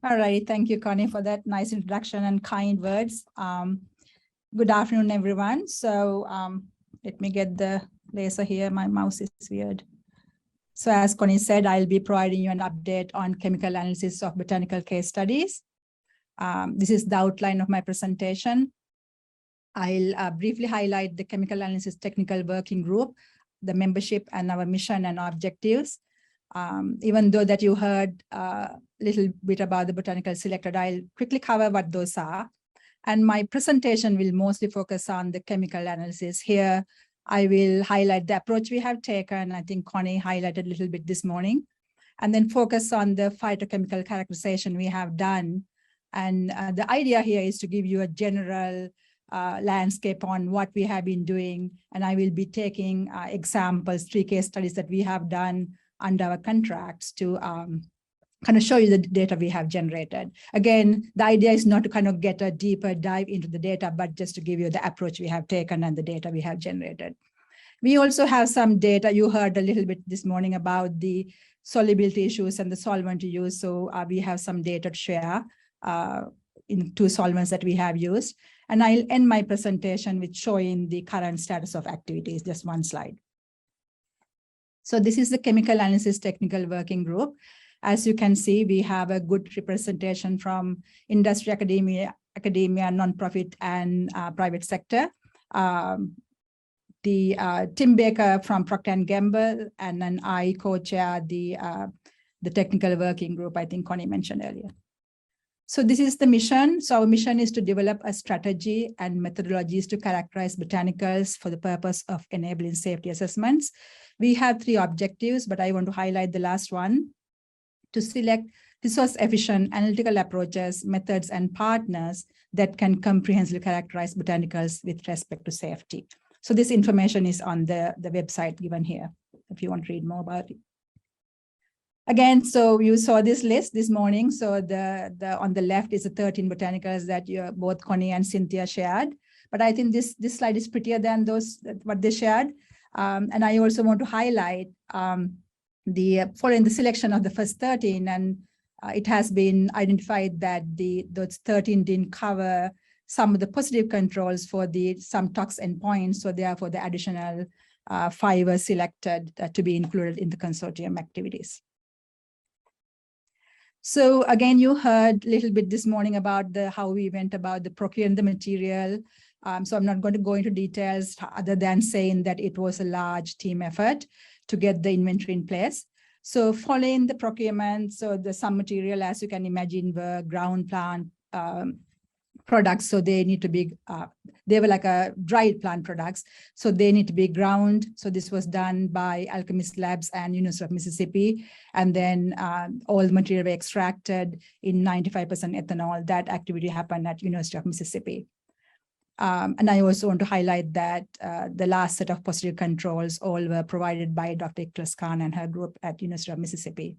All right, thank you, Connie, for that nice introduction and kind words. Good afternoon, everyone. So let me get the laser here. My mouse is weird. So as Connie said, I'll be providing you an update on chemical analysis of botanical case studies. This is the outline of my presentation. I'll briefly highlight the chemical analysis technical working group, the membership and our mission and objectives. Even though that you heard a little bit about the botanical selected, I'll quickly cover what those are. And my presentation will mostly focus on the chemical analysis. Here, I will highlight the approach we have taken. I think Connie highlighted a little bit this morning, and then focus on the phytochemical characterization we have done. And the idea here is to give you a general landscape on what we have been doing. And I will be taking examples, 3 case studies that we have done under our contracts to kind of show you the data we have generated. Again, the idea is not to kind of get a deeper dive into the data, but just to give you the approach we have taken and the data we have generated. We also have some data. You heard a little bit this morning about the solubility issues and the solvent use. So we have some data to share in 2 solvents that we have used. And I'll end my presentation with showing the current status of activities, just 1 slide. So this is the chemical analysis technical working group. As you can see, we have a good representation from industry, academia, nonprofit, and private sector. Tim Baker from Procter & Gamble, and then I co-chair the technical working group, I think Connie mentioned earlier. So this is the mission. So our mission is to develop a strategy and methodologies to characterize botanicals for the purpose of enabling safety assessments. We have 3 objectives, but I want to highlight the last one: to select resource-efficient analytical approaches, methods, and partners that can comprehensively characterize botanicals with respect to safety. So this information is on the website given here, if you want to read more about it. Again, so you saw this list this morning. So on the left is the 13 botanicals that both Connie and Cynthia shared. But I think this slide is prettier than what they shared. And I also want to highlight following the selection of the first 13, and it has been identified that those 13 didn't cover some of the positive controls for some tox endpoints. So therefore, the additional 5 were selected to be included in the consortium activities. So again, you heard a little bit this morning about how we went about the procuring the material. So I'm not going to go into details other than saying that it was a large team effort to get the inventory in place. So following the procurement, so some material, as you can imagine, were ground plant products. So they need to be, they were like a dried plant products. So they need to be ground. So this was done by Alchemist Labs and University of Mississippi. And then all the material were extracted in 95% ethanol. That activity happened at University of Mississippi. And I also want to highlight that the last set of positive controls all were provided by Dr. Ikhlas Khan and her group at University of Mississippi.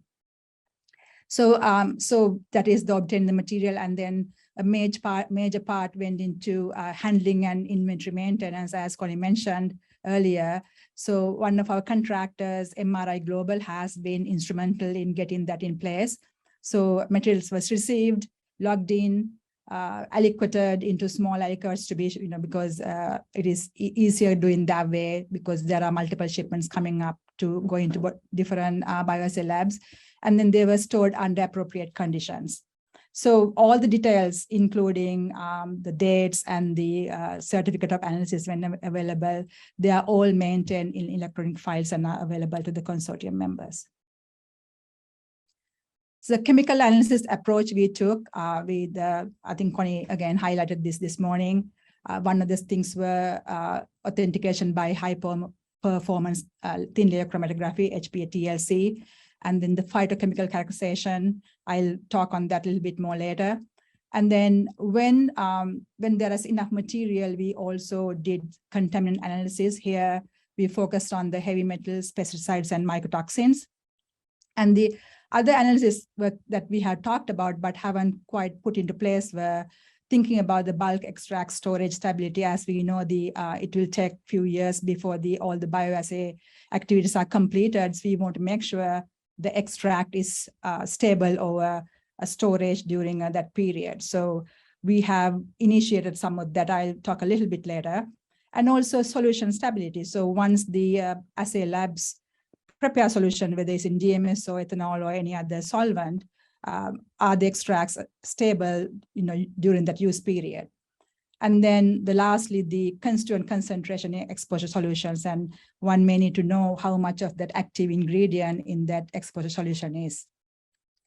So, so that is the obtaining the material, and then a major part went into handling and inventory maintenance, as Connie mentioned earlier. So one of our contractors, MRI Global, has been instrumental in getting that in place. So materials was received, logged in, aliquoted into small aliquots to be, because it is easier doing that way because there are multiple shipments coming up to go into different bioassay labs. And then they were stored under appropriate conditions. So all the details, including the dates and the certificate of analysis when available, they are all maintained in electronic files and are available to the consortium members. So the chemical analysis approach we took, I think Connie again highlighted this morning. One of the things were authentication by high performance thin layer chromatography, HPTLC, and then the phytochemical characterization. I'll talk on that a little bit more later. And then when there is enough material, we also did contaminant analysis. Here, we focused on the heavy metals, pesticides, and mycotoxins. And the other analysis that we had talked about but haven't quite put into place were thinking about the bulk extract storage stability. As we know, it will take a few years before all the bioassay activities are completed. So we want to make sure the extract is stable over storage during that period. So we have initiated some of that. I'll talk a little bit later. And also solution stability. So once the assay labs prepare solution, whether it's in DMS or ethanol or any other solvent, are the extracts stable, during that use period? And then lastly, the constituent concentration in exposure solutions. And one may need to know how much of that active ingredient in that exposure solution is.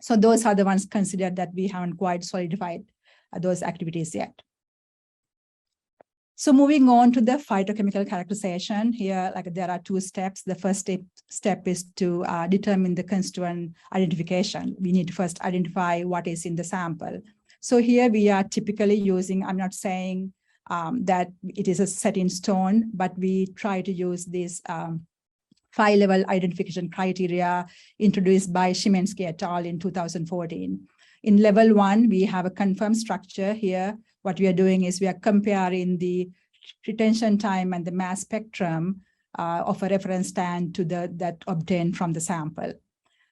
So those are the ones considered that we haven't quite solidified those activities yet. So moving on to the phytochemical characterization here, like there are two steps. The first step is to determine the constituent identification. We need to first identify what is in the sample. So here we are typically using, I'm not saying that it is a set in stone, but we try to use this 5-level identification criteria introduced by Shimensky et al. In 2014. In level 1, we have a confirmed structure here. What we are doing is we are comparing the retention time and the mass spectrum of a reference stand to that obtained from the sample.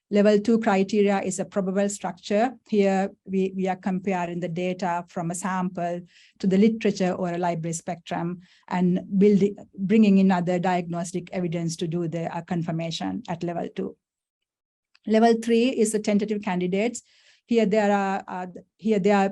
Level 2 criteria is a probable structure. Here we are comparing the data from a sample to the literature or a library spectrum and bringing in other diagnostic evidence to do the confirmation at level 2. Level 3 is the tentative candidates. Here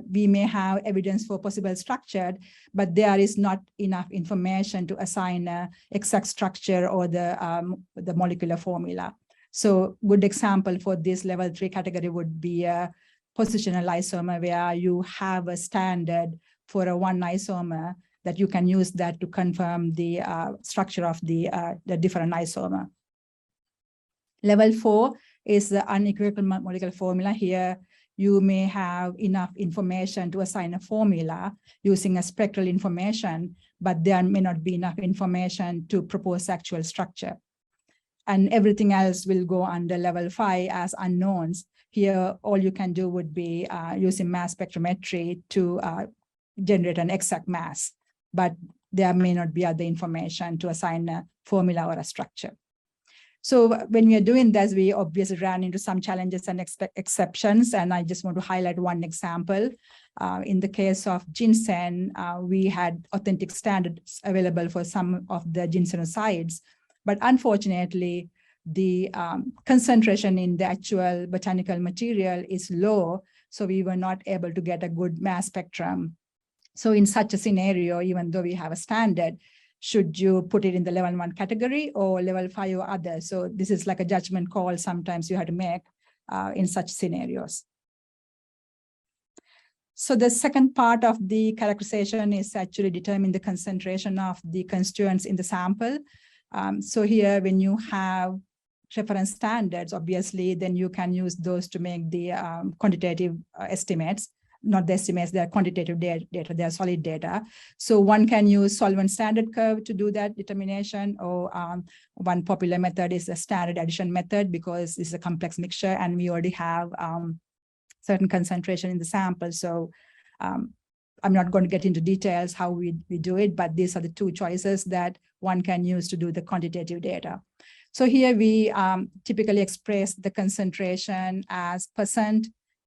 we may have evidence for possible structure, but there is not enough information to assign an exact structure or the molecular formula. So good example for this level 3 category would be a positional isomer, where you have a standard for a one isomer that you can use that to confirm the structure of the different isomer. Level 4 is the unequivocal molecular formula. Here you may have enough information to assign a formula using a spectral information, but there may not be enough information to propose actual structure. And everything else will go under level 5 as unknowns. Here, all you can do would be using mass spectrometry to generate an exact mass, but there may not be other information to assign a formula or a structure. So when we are doing this, we obviously ran into some challenges and exceptions, and I just want to highlight one example. In the case of ginseng, we had authentic standards available for some of the ginsenosides, but unfortunately, the concentration in the actual botanical material is low, so we were not able to get a good mass spectrum. So in such a scenario, even though we have a standard, should you put it in the level 1 category or level 5 or other? So this is like a judgment call sometimes you have to make in such scenarios. So the second part of the characterization is actually determine the concentration of the constituents in the sample. So here, when you have reference standards, obviously, then you can use those to make the quantitative estimates. Not the estimates, they are quantitative data, they are solid data. So one can use solvent standard curve to do that determination, or one popular method is a standard addition method, because it's a complex mixture and we already have certain concentration in the sample. So I'm not going to get into details how we do it, but these are the two choices that one can use to do the quantitative data. So here we typically express the concentration as %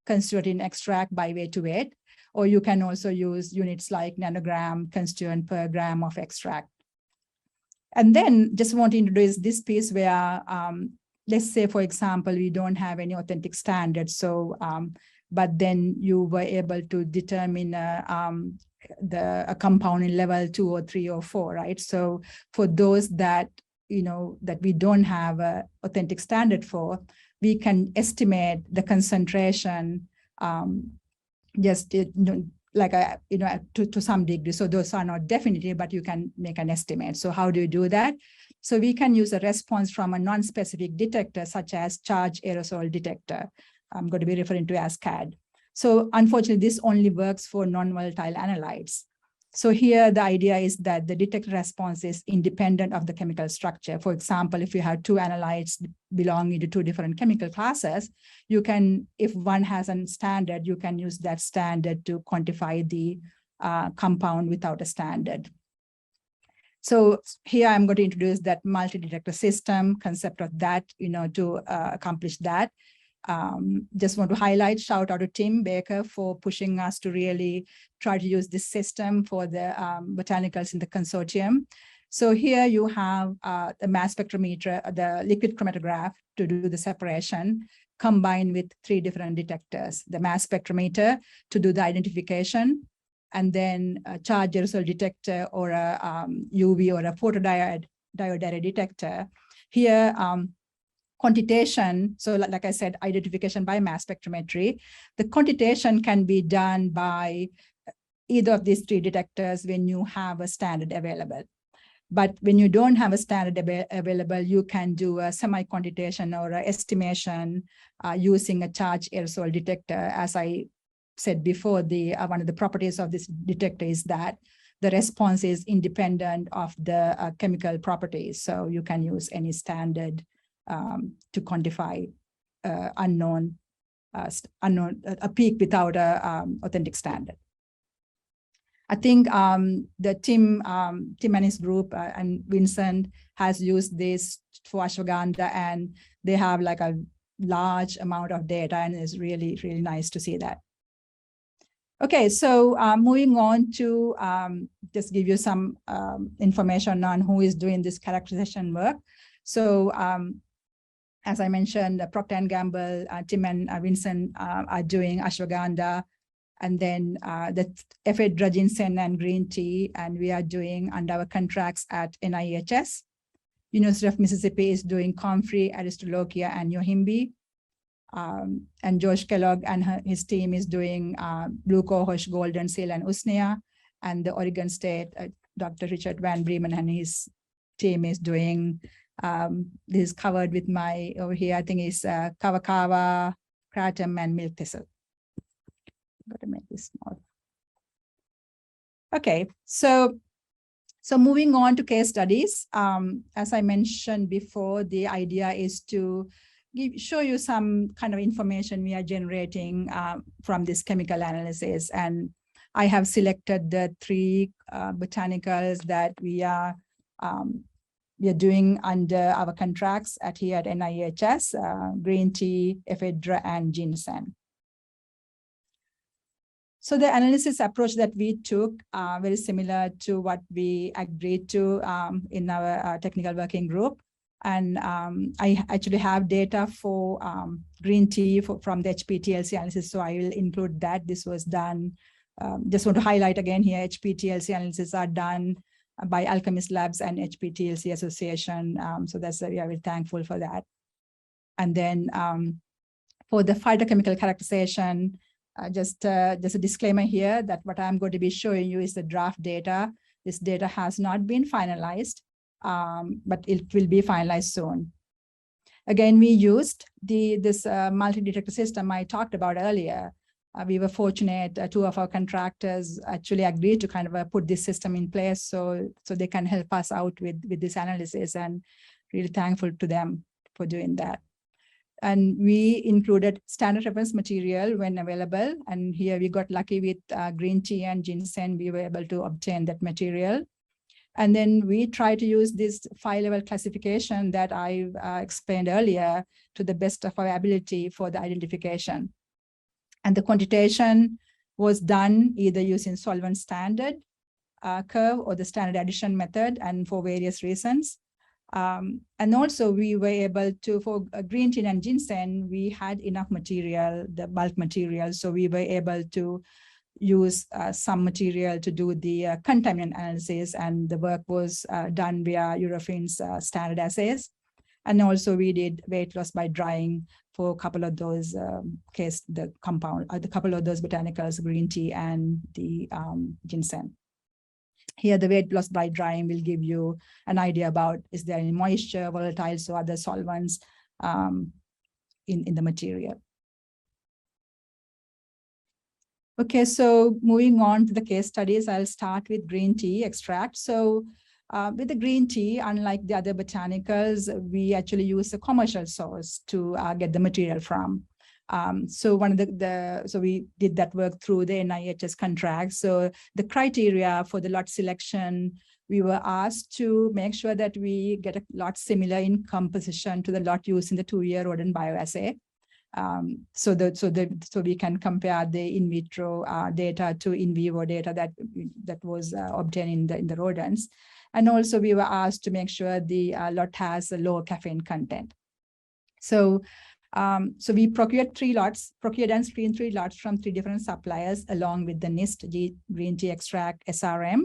constituent in extract by weight to weight, or you can also use units like nanogram constituent per gram of extract. And then just want to introduce this piece where, let's say, for example, we don't have any authentic standards. So, but then you were able to determine a compound in level 2 or 3 or 4, right? So for those that, that we don't have an authentic standard for, we can estimate the concentration just to some degree. So those are not definitive, but you can make an estimate. So how do you do that? So we can use a response from a non-specific detector, such as charge aerosol detector. I'm going to be referring to as CAD. So unfortunately, this only works for non-volatile analytes. So here, the idea is that the detector response is independent of the chemical structure. For example, if you have two analytes belonging to two different chemical classes, you can, if one has a standard, you can use that standard to quantify the compound without a standard. So here I'm going to introduce that multi-detector system concept of that, to accomplish that. Just want to highlight, shout out to Tim Baker for pushing us to really try to use this system for the botanicals in the consortium. So here you have the mass spectrometer, the liquid chromatograph to do the separation, combined with 3 different detectors, the mass spectrometer to do the identification, and then a charge aerosol detector or a UV or a photodiode array detector. Here, quantitation, so like I said, identification by mass spectrometry. The quantitation can be done by either of these 3 detectors when you have a standard available. But when you don't have a standard available, you can do a semi-quantitation or an estimation using a charge aerosol detector. As I said before, one of the properties of this detector is that the response is independent of the chemical properties. So you can use any standard to quantify unknown, a peak without a authentic standard. I think the Tim and his group and Vincent has used this for ashwagandha, and they have like a large amount of data, and it's really, really nice to see that. Okay, so moving on to just give you some information on who is doing this characterization work. So as I mentioned, Procter & Gamble, Tim and Vincent are doing ashwagandha, and then the Ephedra, Ginseng, and green tea, and we are doing under our contracts at NIHS. University of Mississippi is doing comfrey, aristolochia, and yohimbe. And Josh Kellogg and his team is doing blue cohosh, golden seal, and usnea. And the Oregon State, Dr. Richard Van Bremen and his team is doing, this is covered with my, over here, I think it's kava kava, kratom, and milk thistle. Got to make this small. Okay, so moving on to case studies. As I mentioned before, the idea is to show you some kind of information we are generating from this chemical analysis. And I have selected the 3 botanicals that we are doing under our contracts here at NIHS, green tea, ephedra, and ginseng. So the analysis approach that we took, very similar to what we agreed to in our technical working group. And I actually have data for green tea from the HPTLC analysis, so I will include that. This was done, just want to highlight again here, HPTLC analysis are done by Alchemist Labs and HPTLC Association. So that's, we are very thankful for that. And then for the phytochemical characterization, just a disclaimer here that what I'm going to be showing you is the draft data. This data has not been finalized, but it will be finalized soon. Again, we used this multi-detector system I talked about earlier. We were fortunate, 2 of our contractors actually agreed to kind of put this system in place so they can help us out with this analysis, and really thankful to them for doing that. And we included standard reference material when available. And here we got lucky with green tea and ginseng. We were able to obtain that material. And then we try to use this 5-level classification that I explained earlier to the best of our ability for the identification. And the quantitation was done either using solvent standard curve or the standard addition method, and for various reasons. And also we were able to, for green tea and ginseng, we had enough material, the bulk material, so we were able to use some material to do the contaminant analysis, and the work was done via Eurofins standard assays. And also we did weight loss by drying for a couple of those the couple of those botanicals, green tea and the ginseng. Here, the weight loss by drying will give you an idea about, is there any moisture, volatiles, or other solvents in the material. Okay, so moving on to the case studies, I'll start with green tea extract. So with the green tea, unlike the other botanicals, we actually use a commercial source to get the material from. So one of so we did that work through the NIHS contract. So the criteria for the lot selection, we were asked to make sure that we get a lot similar in composition to the lot used in the 2-year rodent bioassay. So we can compare the in vitro data to in vivo data that was obtained in the rodents. And also we were asked to make sure the lot has a low caffeine content. So we procured and screened 3 lots from 3 different suppliers along with the NIST green tea extract SRM.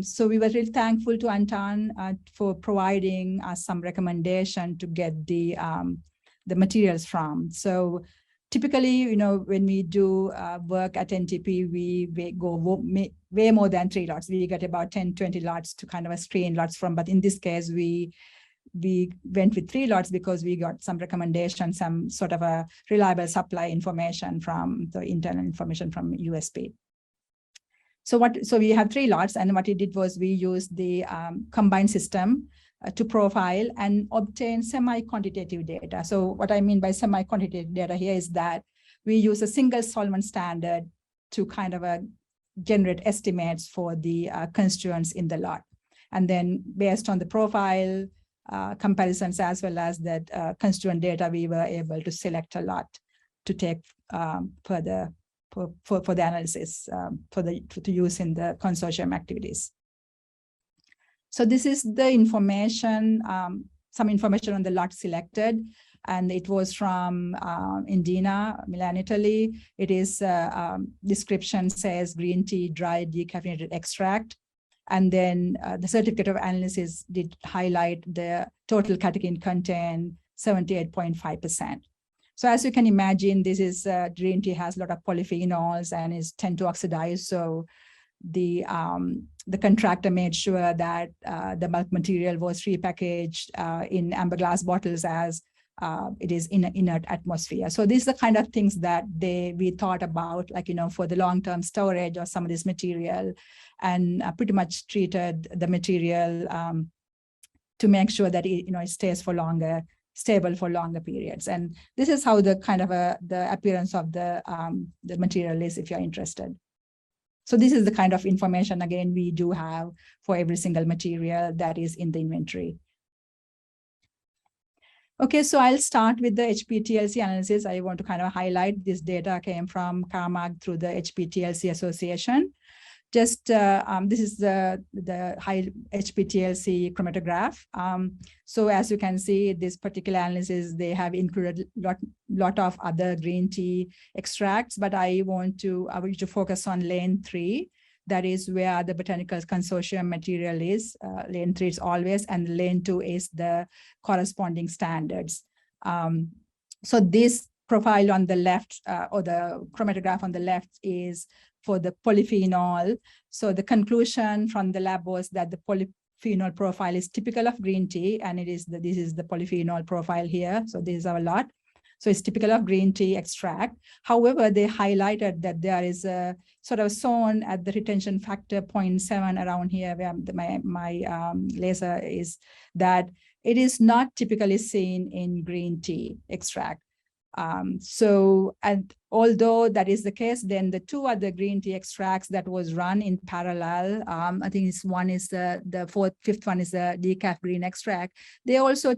So we were really thankful to Anton for providing us some recommendation to get the materials from. So typically, when we do work at NTP, we go way more than 3 lots. We get about 10, 20 lots to kind of screen lots from, but in this case, we went with 3 lots because we got some recommendation, some sort of a reliable supply information from the internal information from USP. So we have 3 lots, and what we did was we used the combined system to profile and obtain semi-quantitative data. So what I mean by semi-quantitative data here is that we use a single solvent standard to kind of generate estimates for the constituents in the lot. And then based on the profile comparisons as well as that constituent data, we were able to select a lot to take for the analysis to use in the consortium activities. So this is the information, some information on the lot selected, and it was from Indina, Milan, Italy. It is description says green tea dry decaffeinated extract. And then the certificate of analysis did highlight the total catechin content 78.5%. So as you can imagine, this is green tea has a lot of polyphenols and is tend to oxidize. So the contractor made sure that the bulk material was repackaged in amber glass bottles as it is in an inert atmosphere. So these are the kind of things that we thought about, like, for the long-term storage of some of this material, and pretty much treated the material to make sure that it stays for longer, stable for longer periods. And this is how the kind of the appearance of the material is, if you're interested. So this is the kind of information, again, we do have for every single material that is in the inventory. Okay, so I'll start with the HPTLC analysis. I want to kind of highlight this data came from CARMAG through the HPTLC Association. Just this is the high HPTLC chromatograph. So as you can see, this particular analysis, they have included lot of other green tea extracts, but I want you to focus on lane 3. That is where the Botanical Consortium material is. Lane 3 is always, and lane 2 is the corresponding standards. So this profile on the left, or the chromatograph on the left, is for the polyphenol. So the conclusion from the lab was that the polyphenol profile is typical of green tea, and this is the polyphenol profile here. So this is our lot. So it's typical of green tea extract. However, they highlighted that there is a sort of zone at the retention factor 0.7 around here, where my laser is, that it is not typically seen in green tea extract. So, and although that is the case, then the 2 other green tea extracts that was run in parallel, I think one is the 5th one is the decaf green extract. They also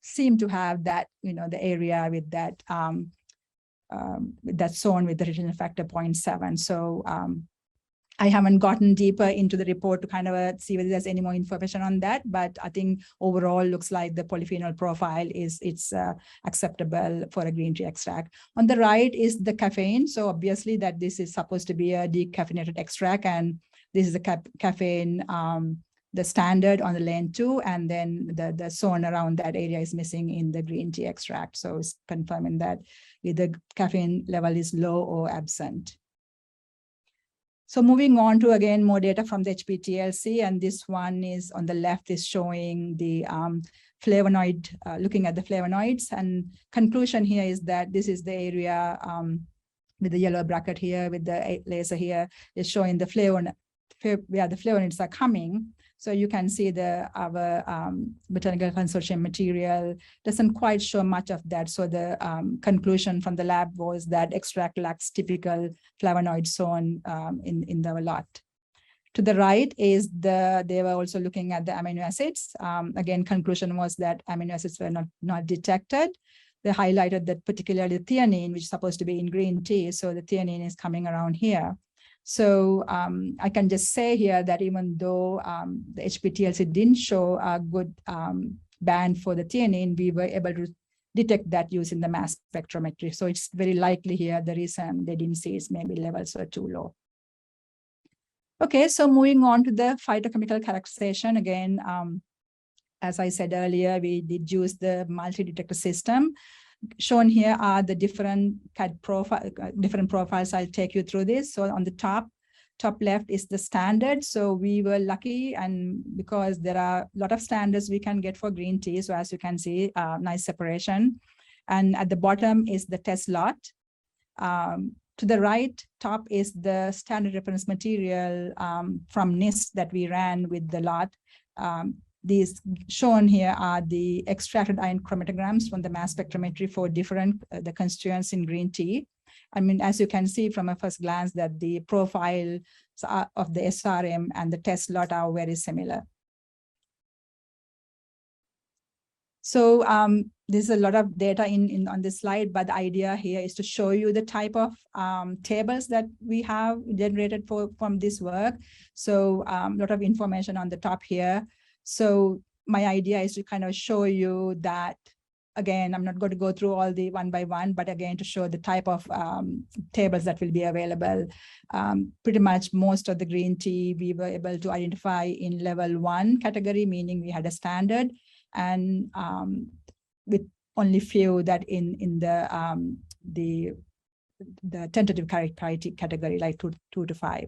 seem to have that, the area with that zone with the retention factor 0.7. So I haven't gotten deeper into the report to kind of see whether there's any more information on that, but I think overall looks like the polyphenol profile it's acceptable for a green tea extract. On the right is the caffeine. So obviously that this is supposed to be a decaffeinated extract, and this is the caffeine, the standard on the lane 2, and then the zone around that area is missing in the green tea extract. So it's confirming that either caffeine level is low or absent. So moving on to, again, more data from the HPTLC, and this one is on the left is showing the flavonoid, looking at the flavonoids, and conclusion here is that this is the area with the yellow bracket here with the laser here is showing the where the flavonoids are coming. So you can see our Botanical Consortium material doesn't quite show much of that. So the conclusion from the lab was that extract lacks typical flavonoid zone in the lot. To the right is they were also looking at the amino acids. Again, conclusion was that amino acids were not detected. they highlighted that particularly theanine, which is supposed to be in green tea. So the theanine is coming around here. So I can just say here that even though the HPTLC didn't show a good band for the theanine, we were able to detect that using the mass spectrometry. So it's very likely here the reason they didn't see is maybe levels were too low. Okay, so moving on to the phytochemical characterization. Again, as I said earlier, we did use the multi-detector system. Shown here are the different CAD different profiles. I'll take you through this. So on the top left is the standard. So we were lucky, and because there are a lot of standards we can get for green tea. So as you can see, nice separation. And at the bottom is the test lot. To the right top is the standard reference material from NIST that we ran with the lot. These shown here are the extracted ion chromatograms from the mass spectrometry for different the constituents in green tea. I mean, as you can see from a first glance that the profile of the SRM and the test lot are very similar. So there's a lot of data on this slide, but the idea here is to show you the type of tables that we have generated from this work. So a lot of information on the top here. So my idea is to kind of show you that, again, I'm not going to go through all the one by one, but again, to show the type of tables that will be available. Pretty much most of the green tea, we were able to identify in level 1 category, meaning we had a standard, and with only few that in the tentative category, like 2 to 5.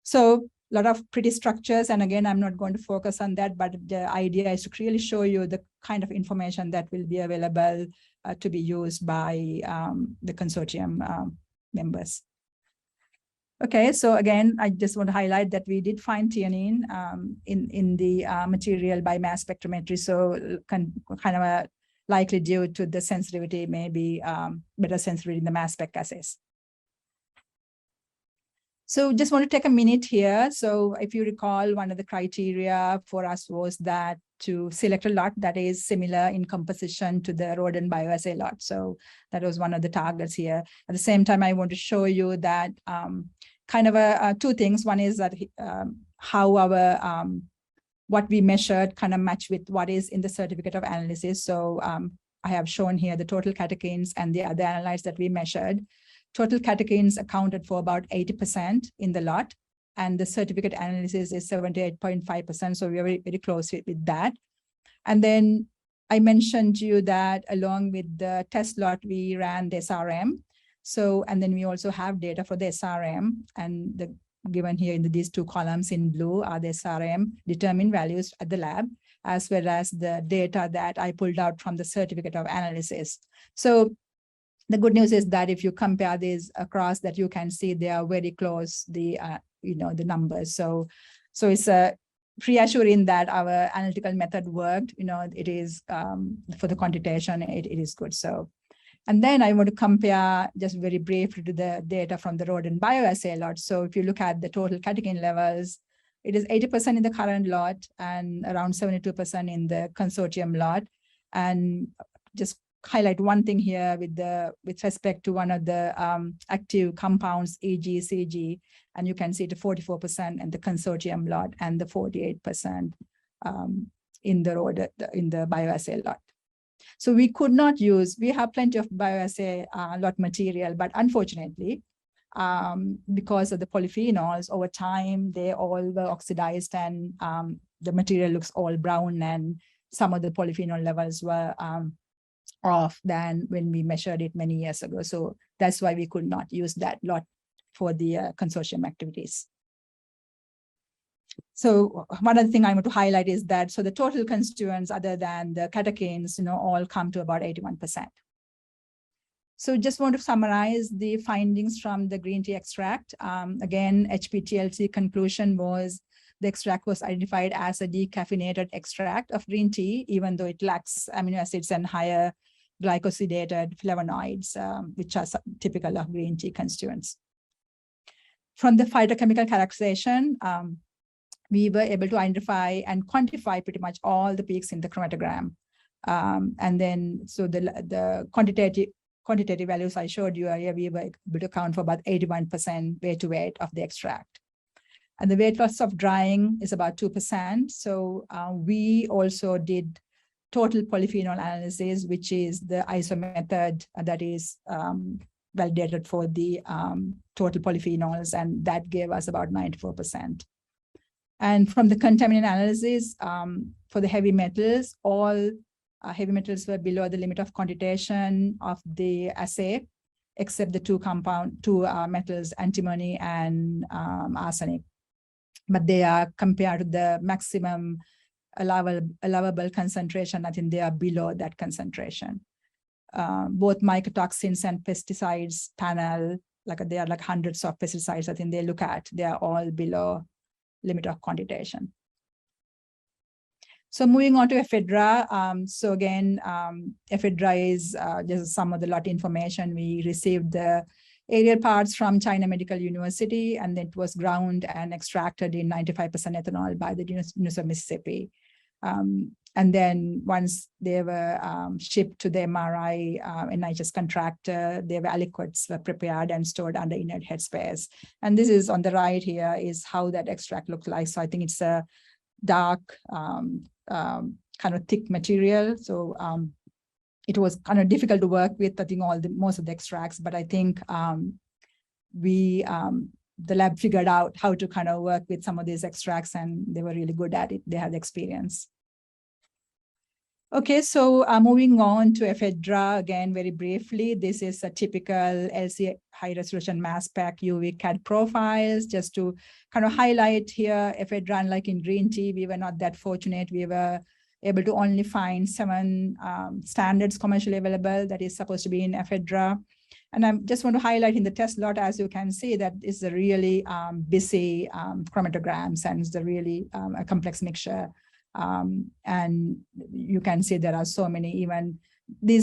So a lot of pretty structures, and again, I'm not going to focus on that, but the idea is to clearly show you the kind of information that will be available to be used by the consortium members. Okay, so again, I just want to highlight that we did find theanine in the material by mass spectrometry, so kind of likely due to the sensitivity, maybe better sensitivity in the mass spec assays. So just want to take a minute here. So if you recall, one of the criteria for us was that to select a lot that is similar in composition to the rodent bioassay lot. So that was one of the targets here. At the same time, I want to show you that kind of two things. One is that how our what we measured kind of match with what is in the certificate of analysis. So I have shown here the total catechins and the other analytes that we measured. Total catechins accounted for about 80% in the lot, and the certificate analysis is 78.5%. So we are very, very close with that. And then I mentioned to you that along with the test lot, we ran the SRM. So, and then we also have data for the SRM, and the given here in these two columns in blue are the SRM determined values at the lab, as well as the data that I pulled out from the certificate of analysis. So the good news is that if you compare these across, that you can see they are very close, the the numbers. So it's reassuring that our analytical method worked. It is for the quantitation, it is good. So, and then I want to compare just very briefly to the data from the rodent bioassay lot. So if you look at the total catechin levels, it is 80% in the current lot and around 72% in the consortium lot. And just highlight one thing here with respect to one of the active compounds, EG-CG, and you can see the 44% in the consortium lot and the 48% in the bioassay lot. So we could not use, we have plenty of bioassay lot material, but unfortunately, because of the polyphenols, over time, they all were oxidized and the material looks all brown, and some of the polyphenol levels were off than when we measured it many years ago. So that's why we could not use that lot for the consortium activities. So one other thing I want to highlight is that, so the total constituents other than the catechins, all come to about 81%. So just want to summarize the findings from the green tea extract. Again, HPTLC conclusion was the extract was identified as a decaffeinated extract of green tea, even though it lacks amino acids and higher glycosidated flavonoids, which are typical of green tea constituents. From the phytochemical characterization, we were able to identify and quantify pretty much all the peaks in the chromatogram. And then, so the quantitative values I showed you, we were able to account for about 81% weight to weight of the extract. And the weight loss of drying is about 2%. So we also did total polyphenol analysis, which is the ISO method that is validated for the total polyphenols, and that gave us about 94%. And from the contaminant analysis, for the heavy metals, all heavy metals were below the limit of quantitation of the assay, except the two metals, antimony and arsenic. But they are compared to the maximum allowable concentration. I think they are below that concentration. Both mycotoxins and pesticides panel, there are like hundreds of pesticides I think they look at, they are all below limit of quantitation. So moving on to Ephedra. So again, Ephedra is just some of the lot information. We received the aerial parts from China Medical University, and it was ground and extracted in 95% ethanol by the University of Mississippi. And then once they were shipped to the MRI NIHS contractor, their aliquots were prepared and stored under inert headspace. And this is on the right here is how that extract looks like. So I think it's a dark, kind of thick material. So it was kind of difficult to work with, I think, most of the extracts, but I think the lab figured out how to kind of work with some of these extracts, and they were really good at it. They had experience. Okay, so moving on to Ephedra, again, very briefly, this is a typical LC high resolution mass spec UV-CAD profiles. Just to kind of highlight here, Ephedra, unlike in green tea, we were not that fortunate. We were able to only find 7 standards commercially available that is supposed to be in Ephedra. And I just want to highlight in the test lot, as you can see, that is a really busy chromatograms, and it's a really a complex mixture. And you can see there are so many, even the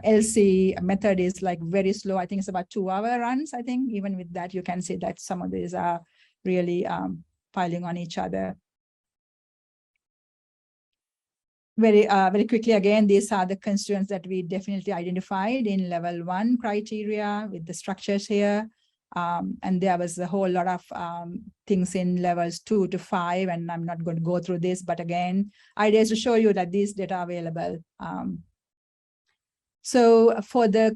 LC method is like very slow. I think it's about 2-hour runs. I think even with that, you can see that some of these are really piling on each other. Very quickly, again, these are the constituents that we definitely identified in level 1 criteria with the structures here. And there was a whole lot of things in levels 2 to 5, and I'm not going to go through this, but again, idea is to show you that these data are available. So for the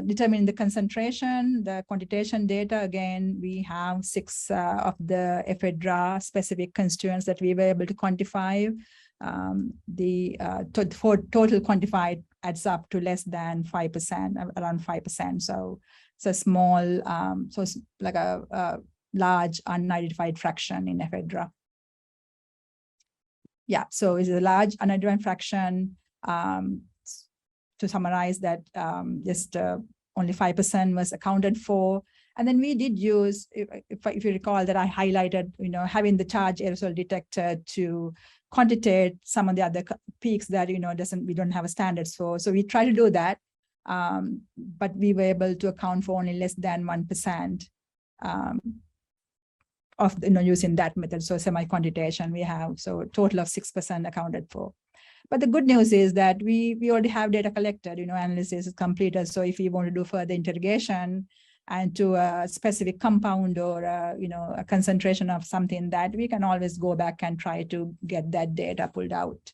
determining the concentration, the quantitation data, again, we have 6 of the Ephedra specific constituents that we were able to quantify. For total quantified adds up to less than 5%, around 5%. So it's a small, so it's like a large unidentified fraction in Ephedra. Yeah, so it's a large unidentified fraction. To summarize that, just only 5% was accounted for. And then we did use, if you recall, that I highlighted, having the charge aerosol detector to quantitate some of the other peaks that, we don't have a standards for. So we try to do that, but we were able to account for only less than 1% of, using that method. So semi-quantitation we have, so a total of 6% accounted for. But the good news is that we already have data collected, analysis is completed. So if we want to do further interrogation and to a specific compound or, a concentration of something, that we can always go back and try to get that data pulled out.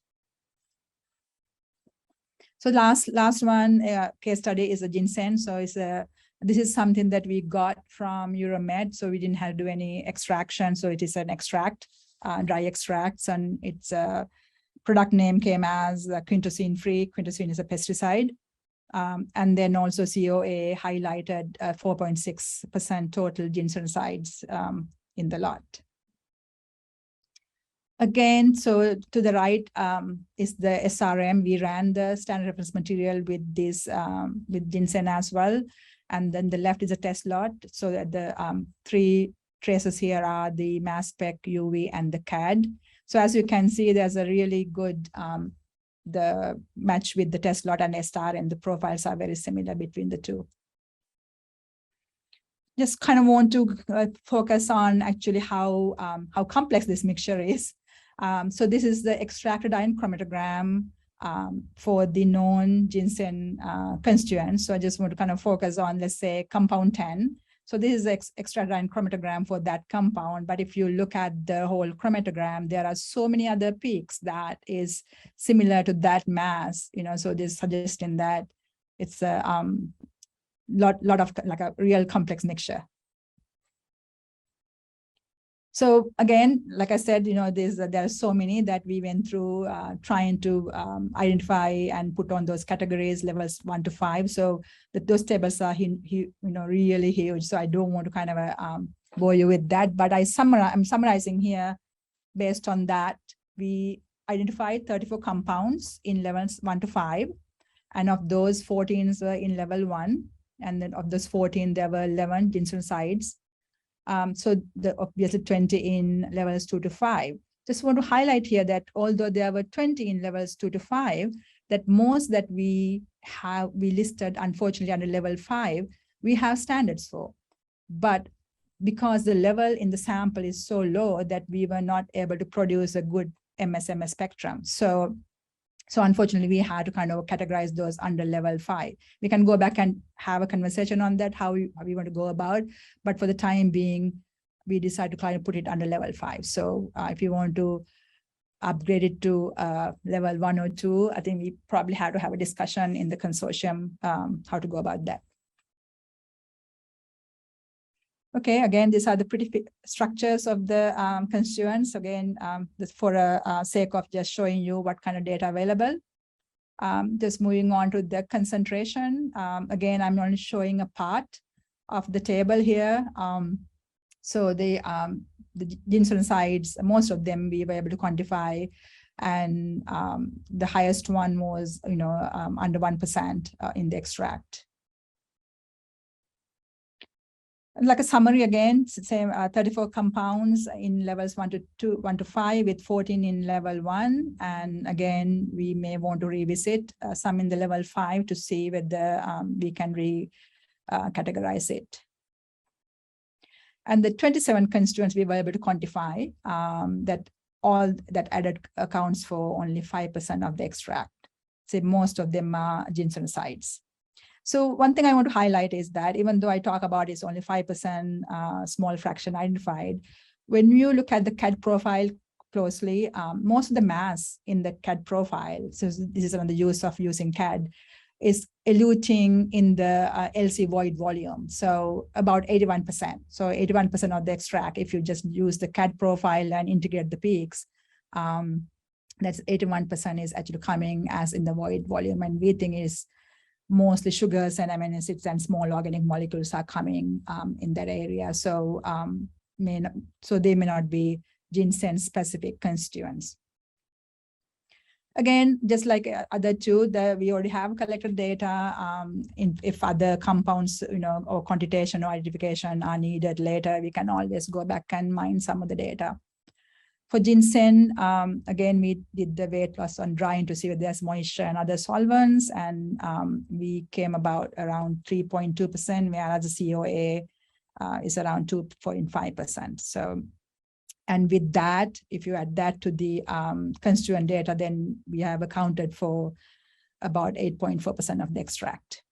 So last one case study is a ginseng. So this is something that we got from Euromed. So we didn't have to do any extraction. So it is an extract, dry extracts, and its product name came as quintosin free. Quintosin is a pesticide. And then also COA highlighted 4.6% total ginsensides in the lot. Again, so to the right is the SRM. We ran the standard reference material with this, with ginseng as well. And then the left is a test lot. So that the 3 traces here are the mass spec, UV, and the CAD. So as you can see, there's a really good the match with the test lot and SR, and the profiles are very similar between the two. Just kind of want to focus on actually how complex this mixture is. So this is the extracted ion chromatograph for the known ginseng constituents. So I just want to kind of focus on, let's say, compound 10. So this is the extracted ion chromatograph for that compound. But if you look at the whole chromatograph, there are so many other peaks that is similar to that mass, so this suggesting that it's a lot of like a real complex mixture. So again, like I said, there are so many that we went through trying to identify and put on those categories, levels 1 to 5. So those tables are really huge. So I don't want to kind of bore you with that, but I'm summarizing here. Based on that, we identified 34 compounds in levels 1 to 5, and of those 14 were in level 1, and then of those 14 there were 11 ginseng sites. So obviously 20 in levels 2 to 5. Just want to highlight here that although there were 20 in levels 2 to 5, that most that we listed, unfortunately, under level 5, we have standards for. But because the level in the sample is so low that we were not able to produce a good MS-MS spectrum. So unfortunately, we had to kind of categorize those under level 5. We can go back and have a conversation on that, how we want to go about. But for the time being, we decided to kind of put it under level 5. So if you want to upgrade it to level 1 or 2, I think we probably have to have a discussion in the consortium how to go about that. Okay, again, these are the pretty structures of the constituents. Again, for sake of just showing you what kind of data available. Just moving on to the concentration. Again, I'm only showing a part of the table here. So the ginseng sites, most of them we were able to quantify, and the highest one was under 1% in the extract. Like a summary again, same 34 compounds in levels 1 to 5 with 14 in level 1. And again, we may want to revisit some in the level 5 to see whether we can categorize it. And the 27 constituents we were able to quantify, that all that added accounts for only 5% of the extract. So most of them are ginseng sites. So one thing I want to highlight is that even though I talk about it's only 5% small fraction identified, when you look at the CAD profile closely, most of the mass in the CAD profile, so this is on the use of using CAD, is eluting in the LC void volume. So about 81%. So 81% of the extract, if you just use the CAD profile and integrate the peaks, that's 81% is actually coming as in the void volume. And we think is mostly sugars and amino acids and small organic molecules are coming in that area. So, they may not be ginseng specific constituents. Again, just like other two, we already have collected data. If other compounds, or quantitation or identification are needed later, we can always go back and mine some of the data. For ginseng, again, we did the weight loss on drying to see if there's moisture and other solvents, and we came about around 3.2%, whereas the COA is around 2.5%. So, and with that, if you add that to the constituent data, then we have accounted for about 8.4% of the extract.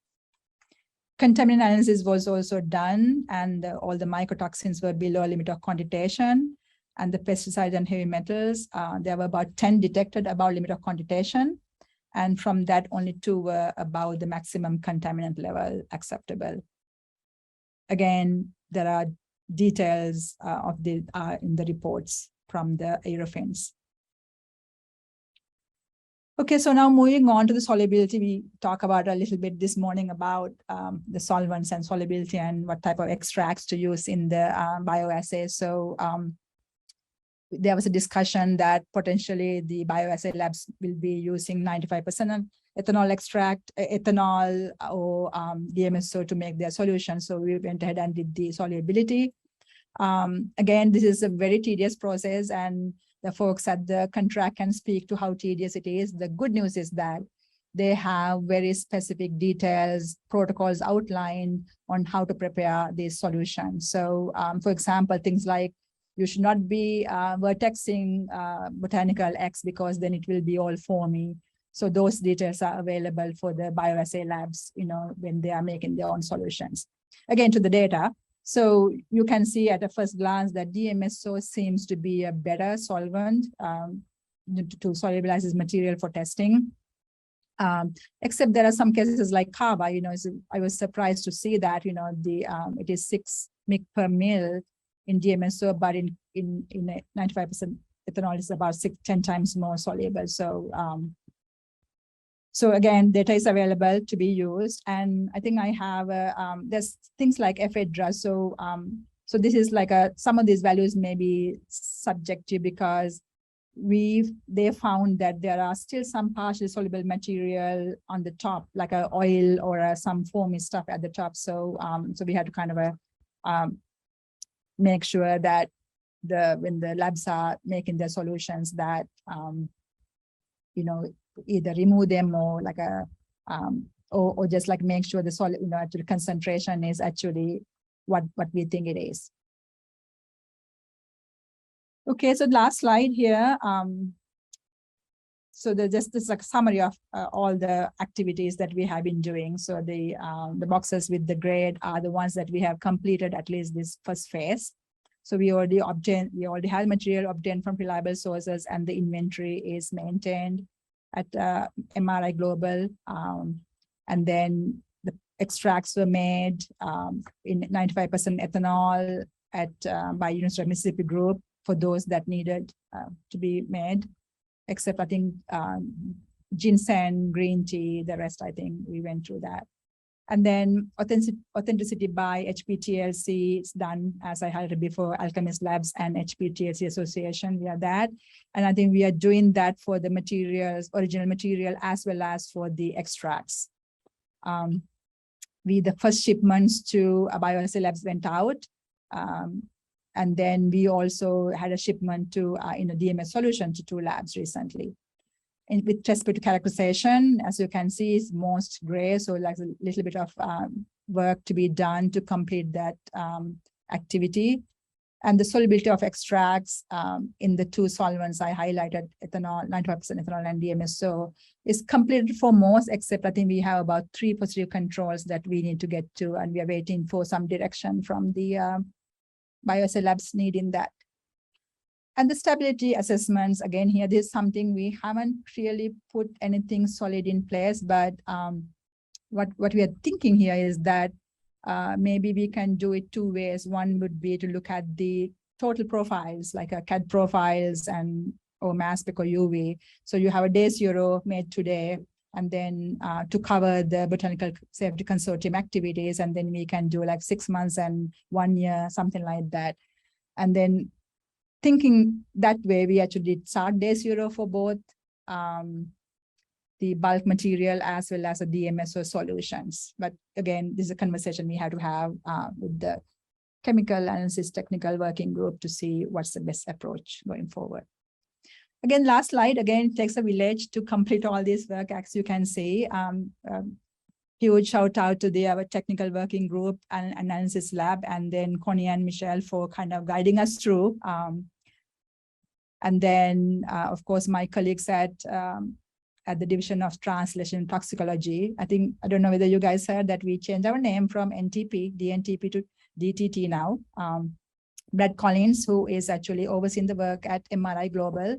Contaminant analysis was also done, and all the mycotoxins were below limit of quantitation. And the pesticides and heavy metals, there were about 10 detected above limit of quantitation. And from that, only 2 were above the maximum contaminant level acceptable. Again, there are details of the in the reports from the aerophins. Okay, so now moving on to the solubility, we talk about a little bit this morning about the solvents and solubility and what type of extracts to use in the bioassays. So there was a discussion that potentially the bioassay labs will be using 95% ethanol extract, ethanol or DMSO to make their solution. So we went ahead and did the solubility. Again, this is a very tedious process, and the folks at the contract can speak to how tedious it is. The good news is that they have very specific details, protocols outlined on how to prepare these solutions. So for example, things like you should not be vertexing Botanical X, because then it will be all foamy. So those details are available for the bioassay labs, when they are making their own solutions. Again, to the data. So you can see at a first glance that DMSO seems to be a better solvent to solubilize this material for testing. Except there are some cases like Kava, I was surprised to see that, it is 6 mg per mil in DMSO, but in 95% ethanol is about 10 times more soluble. So again, data is available to be used. And I think I have, there's things like Ephedra. So this is like some of these values may be subjective, because they found that there are still some partially soluble material on the top, like a oil or some foamy stuff at the top. So we had to kind of make sure that when the labs are making their solutions, that either remove them or like or just like make sure the solid, actually concentration is actually what we think it is. Okay, so last slide here. So this is a summary of all the activities that we have been doing. So the boxes with the grade are the ones that we have completed at least this first phase. So we already have material obtained from reliable sources, and the inventory is maintained at MRI Global. And then the extracts were made in 95% ethanol by University of Mississippi Group for those that needed to be made, except I think ginseng, green tea, the rest, I think we went through that. And then authenticity by HPTLC, it's done, as I highlighted before, Alchemist Labs and HPTLC Association, we are that. And I think we are doing that for the materials, original material, as well as for the extracts. The first shipments to bioassay labs went out. And then we also had a shipment to DMS solution to 2 labs recently. And with respect to characterization, as you can see, is most gray. So like a little bit of work to be done to complete that activity. And the solubility of extracts in the 2 solvents I highlighted, ethanol, 95% ethanol and DMSO, is completed for most, except I think we have about 3 positive controls that we need to get to, and we are waiting for some direction from the bioassay labs needing that. And the stability assessments, again, here, this is something we haven't really put anything solid in place, but what we are thinking here is that maybe we can do it 2 ways. One would be to look at the total profiles, like CAD profiles or mass spec or UV. So you have a day 0 made today, and then to cover the Botanical Safety Consortium activities, and then we can do like 6 months and 1 year, something like that. And then thinking that way, we actually did start day 0 for both the bulk material as well as the DMSO solutions. But again, this is a conversation we have to have with the chemical analysis technical working group to see what's the best approach going forward. Again, last slide, again, it takes a village to complete all this work, as you can see. Huge shout out to our technical working group and analysis lab, and then Connie and Michelle for kind of guiding us through. And then, of course, my colleagues at the Division of Translation Toxicology. I don't know whether you guys heard that we changed our name from DNTP to DTT now. Brad Collins, who is actually overseeing the work at MRI Global,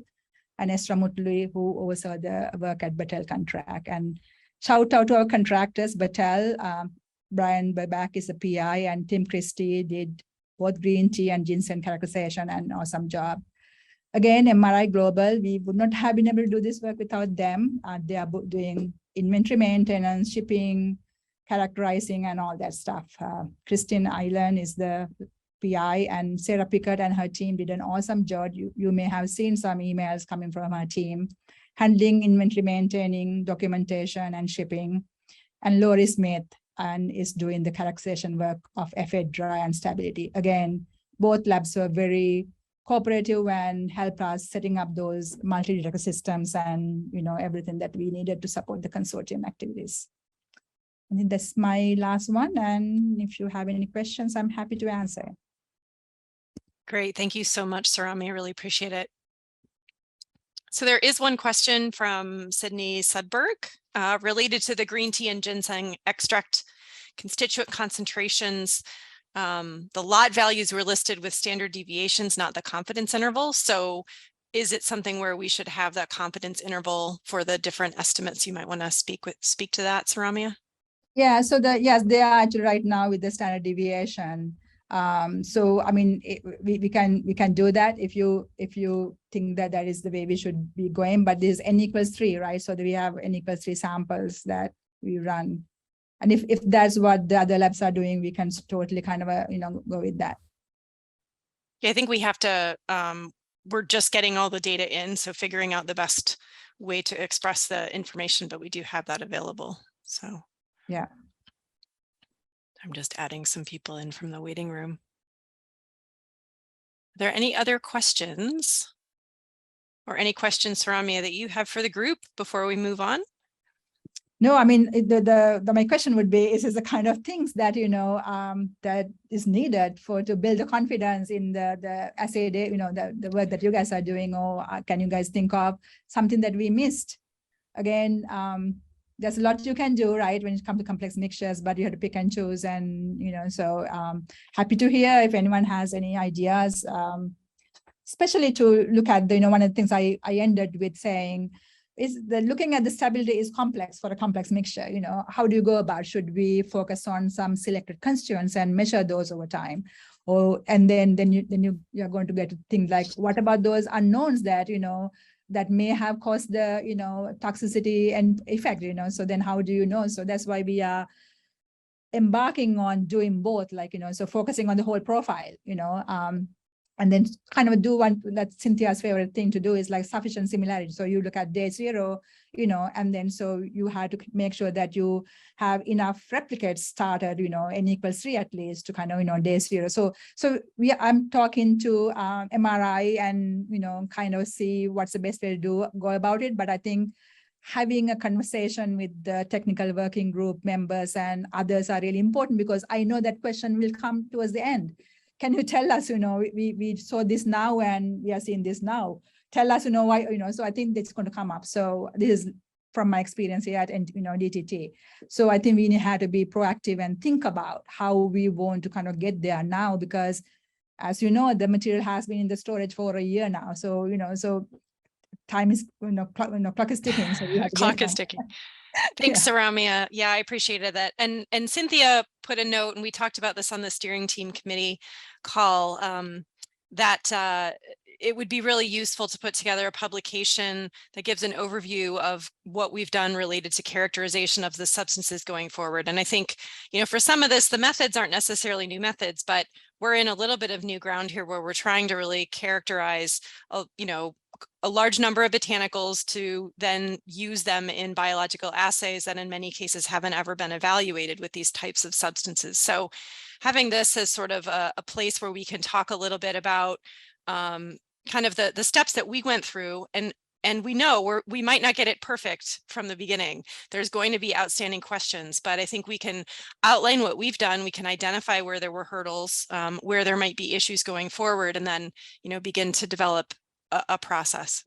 and Esra Mutlu, who oversaw the work at Battelle Contract. And shout out to our contractors, Battelle. Brian Babak is the PI, and Tim Christie did both green tea and ginseng characterization, and awesome job. Again, MRI Global, we would not have been able to do this work without them. They are doing inventory maintenance, shipping, characterizing, and all that stuff. Christine Island is the PI, and Sarah Pickett and her team did an awesome job. You may have seen some emails coming from her team, handling inventory, maintaining, documentation, and shipping. And Lori Smith is doing the characterization work of Ephedra and stability. Again, both labs were very cooperative and helped us setting up those multi-detector systems and everything that we needed to support the consortium activities. I think that's my last one. And if you have any questions, I'm happy to answer. Great. Thank you so much, Suramya. I really appreciate it. So there is one question from Sydney Sudberg related to the green tea and ginseng extract constituent concentrations. The lot values were listed with standard deviations, not the confidence interval. So is it something where we should have that confidence interval for the different estimates? You might want to speak to that, Suramya. Yeah, so yes, they are actually right now with the standard deviation. So I mean, we can do that if you think that that is the way we should be going. But this n equals 3, right? So we have n equals 3 samples that we run, and if that's what the other labs are doing, we can totally kind of go with that. Yeah, I think we have to. We're just getting all the data in, so figuring out the best way to express the information, but we do have that available. So yeah. I'm just adding some people in from the waiting room. Are there any other questions or any questions, Suramya, that you have for the group before we move on? No, I mean, my question would be, is the kind of things that, that is needed to build the confidence in the assay, the work that you guys are doing, or can you guys think of something that we missed? Again, there's a lot you can do, right, when it comes to complex mixtures, but you have to pick and choose. And, so happy to hear if anyone has any ideas, especially to look at, one of the things I ended with saying is that looking at the stability is complex for a complex mixture. How do you go about? Should we focus on some selected constituents and measure those over time? And then you're going to get to things like, what about those unknowns that, that may have caused the, toxicity and effect, so then how do you know? So that's why we are embarking on doing both, like, so focusing on the whole profile, and then kind of do one that Cynthia's favorite thing to do is like sufficient similarity. So you look at day 0, and then so you have to make sure that you have enough replicates started, n equals 3 at least to kind of, day 0. So I'm talking to MRI and, kind of see what's the best way to go about it. But I think having a conversation with the technical working group members and others are really important, because I know that question will come towards the end. Can you tell us, we saw this now and we are seeing this now. Tell us, why, so I think that's going to come up. So this is from my experience here at, DTT. So I think we have to be proactive and think about how we want to kind of get there now, because as you know, the material has been in the storage for a year now. So, so time is, clock is ticking. So we have to clock is ticking. Thanks, Suramya. Yeah, I appreciated that. And Cynthia put a note, and we talked about this on the steering team committee call, that it would be really useful to put together a publication that gives an overview of what we've done related to characterization of the substances going forward. And I think, for some of this, the methods aren't necessarily new methods, but we're in a little bit of new ground here where we're trying to really characterize, a large number of botanicals to then use them in biological assays that in many cases haven't ever been evaluated with these types of substances. So having this as sort of a place where we can talk a little bit about kind of the steps that we went through, and we know we might not get it perfect from the beginning. There's going to be outstanding questions, but I think we can outline what we've done. We can identify where there were hurdles, where there might be issues going forward, and then begin to develop a process.